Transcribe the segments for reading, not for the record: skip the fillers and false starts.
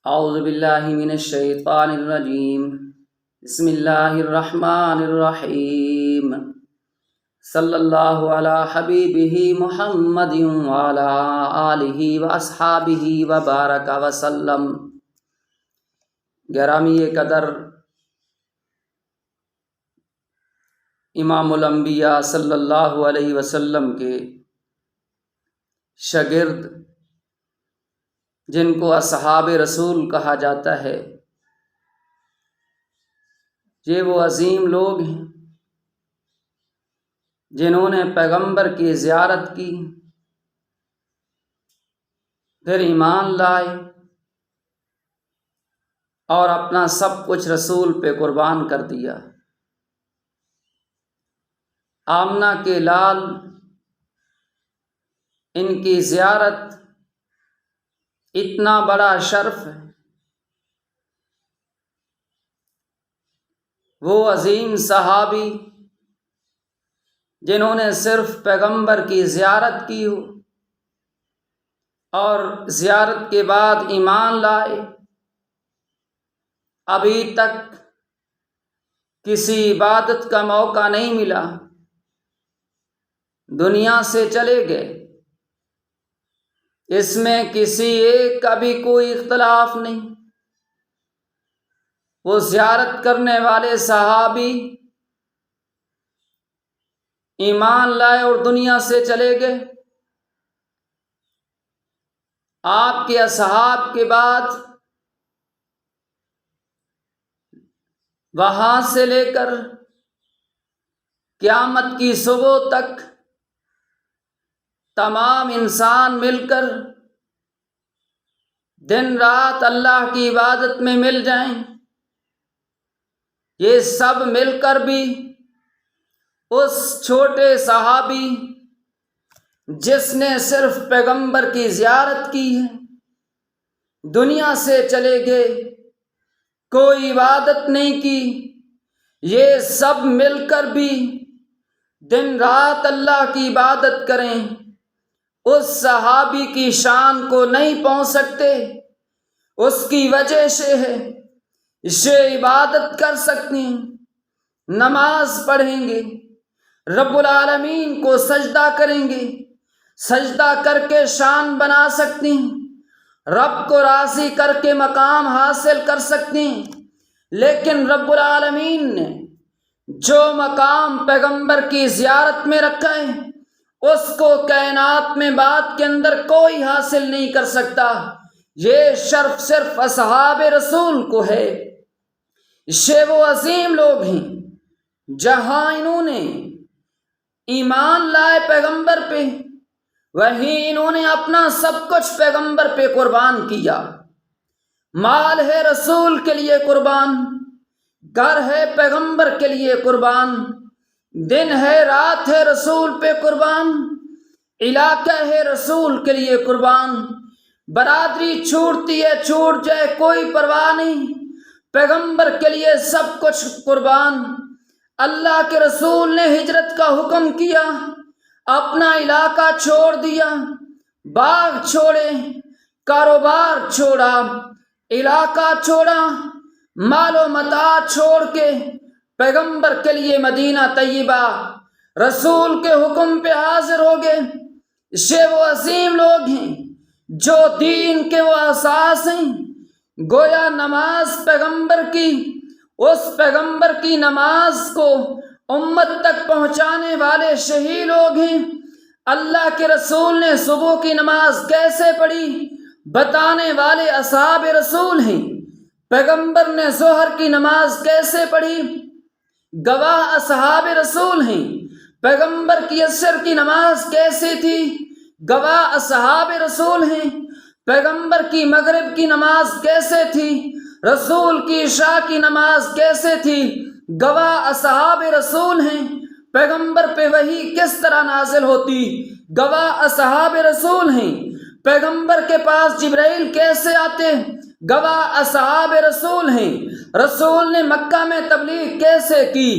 اعوذ باللہ من الشیطان الرجیم بسم اللہ الرحمن الرحیم صلی اللہ علی حبیبہ محمد وعلی آلہ واصحابہ وبارک وسلم۔ گرامی قدر امام الانبیاء صلی اللہ علیہ وسلم کے شاگرد، جن کو اصحاب رسول کہا جاتا ہے، یہ وہ عظیم لوگ ہیں جنہوں نے پیغمبر کی زیارت کی، پھر ایمان لائے اور اپنا سب کچھ رسول پہ قربان کر دیا۔ آمنہ کے لال، ان کی زیارت اتنا بڑا شرف ہے۔ وہ عظیم صحابی جنہوں نے صرف پیغمبر کی زیارت کی ہو اور زیارت کے بعد ایمان لائے، ابھی تک کسی عبادت کا موقع نہیں ملا، دنیا سے چلے گئے۔ اس میں کسی ایک کا بھی کوئی اختلاف نہیں۔ وہ زیارت کرنے والے صحابی ایمان لائے اور دنیا سے چلے گئے۔ آپ کے اصحاب کے بعد وہاں سے لے کر قیامت کی صبح تک تمام انسان مل کر دن رات اللہ کی عبادت میں مل جائیں، یہ سب مل کر بھی اس چھوٹے صحابی جس نے صرف پیغمبر کی زیارت کی ہے، دنیا سے چلے گئے، کوئی عبادت نہیں کی، یہ سب مل کر بھی دن رات اللہ کی عبادت کریں، اس صحابی کی شان کو نہیں پہنچ سکتے۔ اس کی وجہ سے ہے اسے عبادت کر سکتے ہیں، نماز پڑھیں گے، رب العالمین کو سجدہ کریں گے، سجدہ کر کے شان بنا سکتے ہیں، رب کو راضی کر کے مقام حاصل کر سکتے ہیں۔ لیکن رب العالمین نے جو مقام پیغمبر کی زیارت میں رکھا ہے، اس کو کائنات میں بعد کے اندر کوئی حاصل نہیں کر سکتا۔ یہ شرف صرف اصحاب رسول کو ہے۔ یہ وہ عظیم لوگ ہیں جہاں انہوں نے ایمان لائے پیغمبر پہ، وہیں انہوں نے اپنا سب کچھ پیغمبر پہ قربان کیا۔ مال ہے رسول کے لیے قربان، گھر ہے پیغمبر کے لیے قربان، دن ہے رات ہے رسول پہ قربان، علاقہ ہے رسول کے لیے قربان، برادری چھوٹتی ہے چھوٹ جائے کوئی پرواہ نہیں، پیغمبر کے لیے سب کچھ قربان۔ اللہ کے رسول نے ہجرت کا حکم کیا، اپنا علاقہ چھوڑ دیا، باغ چھوڑے، کاروبار چھوڑا، علاقہ چھوڑا، مال و متاع چھوڑ کے پیغمبر کے لیے مدینہ طیبہ رسول کے حکم پہ حاضر ہو گئے۔ یہ وہ عظیم لوگ ہیں جو دین کے وہ اساس ہیں۔ گویا نماز پیغمبر کی، اس پیغمبر کی نماز کو امت تک پہنچانے والے شہید لوگ ہیں۔ اللہ کے رسول نے صبح کی نماز کیسے پڑھی بتانے والے اصحاب رسول ہیں۔ پیغمبر نے ظہر کی نماز کیسے پڑھی، گواہ اصحاب رسول ہیں۔ پیغمبر کی عصر کی نماز کیسے تھی، گواہ اصحاب رسول ہیں۔ پیغمبر کی مغرب کی نماز کیسے تھی، رسول کی عشاء کی نماز کیسے تھی، گواہ اصحاب رسول ہیں۔ پیغمبر پہ وحی کس طرح نازل ہوتی، گواہ اصحاب رسول ہیں۔ پیغمبر کے پاس جبرائیل کیسے آتے، گواہ اصحاب رسول ہیں۔ رسول نے مکہ میں تبلیغ کیسے کی،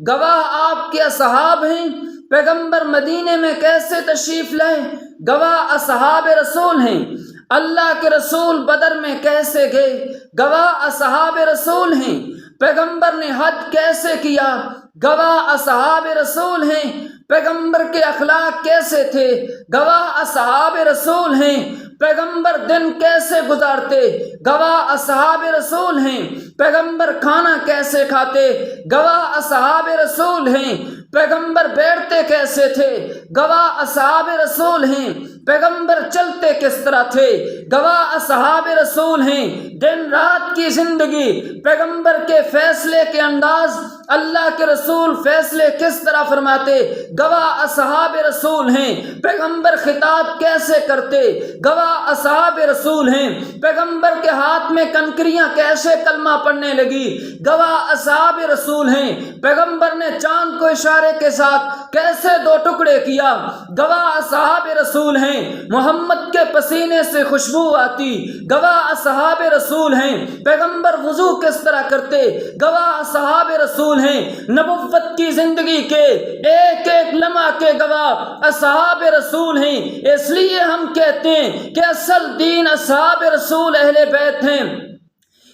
گواہ آپ کے اصحاب ہیں۔ پیغمبر مدینے میں کیسے تشریف لائے، گواہ اصحاب رسول ہیں۔ اللہ کے رسول بدر میں کیسے گئے، گواہ اصحاب رسول ہیں۔ پیغمبر نے حج کیسے کیا، گواہ اصحاب رسول ہیں۔ پیغمبر کے اخلاق کیسے تھے، گواہ اصحاب رسول ہیں۔ پیغمبر دن کیسے گزارتے، گواہ اصحاب رسول ہیں۔ پیغمبر کھانا کیسے کھاتے، گواہ اصحاب رسول ہیں۔ پیغمبر بیٹھتے کیسے تھے، گواہ اصحاب رسول ہیں۔ پیغمبر چلتے کس طرح تھے، گواہ اصحاب رسول ہیں۔ دن رات کی زندگی، پیغمبر کے فیصلے کے انداز، اللہ کے رسول فیصلے کس طرح فرماتے، گواہ اصحاب رسول ہیں۔ پیغمبر خطاب کیسے کرتے، گواہ اصحاب رسول ہیں۔ پیغمبر کے ہاتھ میں کنکریاں کیسے کلمہ پڑھنے لگی، گواہ اصحاب رسول ہیں۔ پیغمبر نے چاند کو اشارے کے ساتھ کیسے دو ٹکڑے کیا، گواہ اصحاب رسول ہیں۔ محمد کے پسینے سے خوشبو آتی، گواہ اصحاب رسول ہیں۔ پیغمبر وضو کس طرح کرتے، گواہ اصحاب رسول ہیں۔ نبوت کی زندگی کے ایک ایک لمحہ کے گواہ اصحاب رسول ہیں۔ اس لیے ہم کہتے ہیں کہ اصل دین اصحاب رسول اہل بیت ہیں۔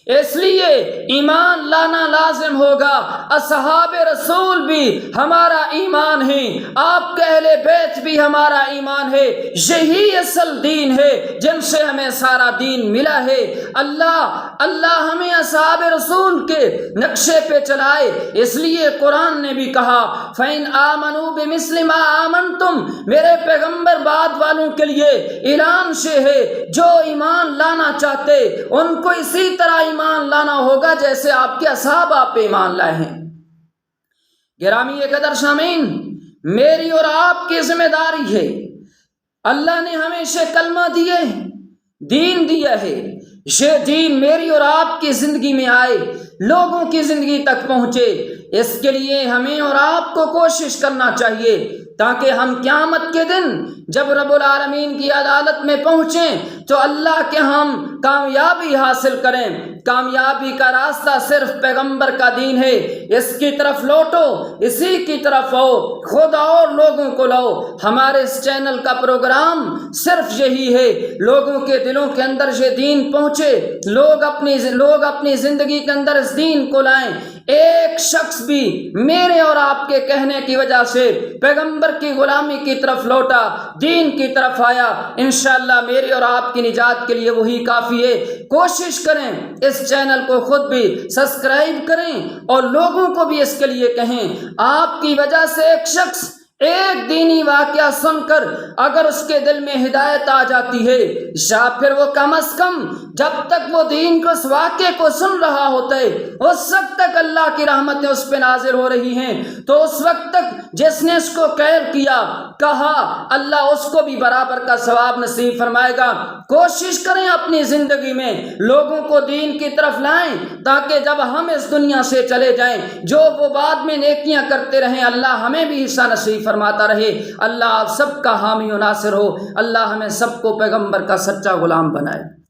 اس لیے ایمان لانا لازم ہوگا، اصحاب رسول بھی ہمارا ایمان ہے، آپ کے اہل بیت بھی ہمارا ایمان ہے۔ یہی اصل دین ہے جن سے ہمیں سارا دین ملا ہے۔ اللہ ہمیں اصحاب رسول کے نقشے پہ چلائے۔ اس لیے قرآن نے بھی کہا فَإِنْ آمَنُوا بِمِثْلِ مَا آمَنْتُمْ، میرے پیغمبر بعد والوں کے لیے اعلان سے ہے، جو ایمان لانا چاہتے ان کو اسی طرح ایمان لانا ہوگا جیسے آپ کے اصحاب آپ پہ ایمان لائے ہیں۔ گرامی قدر سامعین، میری اور آپ کی ذمہ داری ہے، اللہ نے ہمیں سے کلمہ دیے، دین دیا ہے، یہ دین میری اور آپ کی زندگی میں آئے، لوگوں کی زندگی تک پہنچے۔ اس کے لیے ہمیں اور آپ کو کوشش کرنا چاہیے تاکہ ہم قیامت کے دن جب رب العالمین کی عدالت میں پہنچیں تو اللہ کے ہم کامیابی حاصل کریں۔ کامیابی کا راستہ صرف پیغمبر کا دین ہے، اس کی طرف لوٹو، اسی کی طرف آؤ، خود اور لوگوں کو لاؤ۔ ہمارے اس چینل کا پروگرام صرف یہی ہے، لوگوں کے دلوں کے اندر یہ دین پہنچے، لوگ اپنی زندگی کے اندر اس دین کو لائیں۔ ایک شخص بھی میرے اور آپ کے کہنے کی وجہ سے پیغمبر کی غلامی کی طرف لوٹا، دین کی طرف آیا، انشاءاللہ میری اور آپ کی نجات کے لیے وہی کافی ہے۔ کوشش کریں اس چینل کو خود بھی سبسکرائب کریں اور لوگوں کو بھی اس کے لیے کہیں۔ آپ کی وجہ سے ایک شخص ایک دینی واقعہ سن کر اگر اس کے دل میں ہدایت آ جاتی ہے، یا پھر وہ کم از کم جب تک وہ دین کو اس واقعے کو سن رہا ہوتا ہے اس وقت تک اللہ کی رحمتیں اس پہ نازل ہو رہی ہیں، تو اس وقت تک جس نے اس کو کیئر کیا، کہا، اللہ اس کو بھی برابر کا ثواب نصیب فرمائے گا۔ کوشش کریں اپنی زندگی میں لوگوں کو دین کی طرف لائیں تاکہ جب ہم اس دنیا سے چلے جائیں جو وہ بعد میں نیکیاں کرتے رہیں اللہ ہمیں بھی حصہ نصیب فرماتا رہے۔ اللہ آپ سب کا حامی و ناصر ہو۔ اللہ ہمیں سب کو پیغمبر کا سچا غلام بنائے۔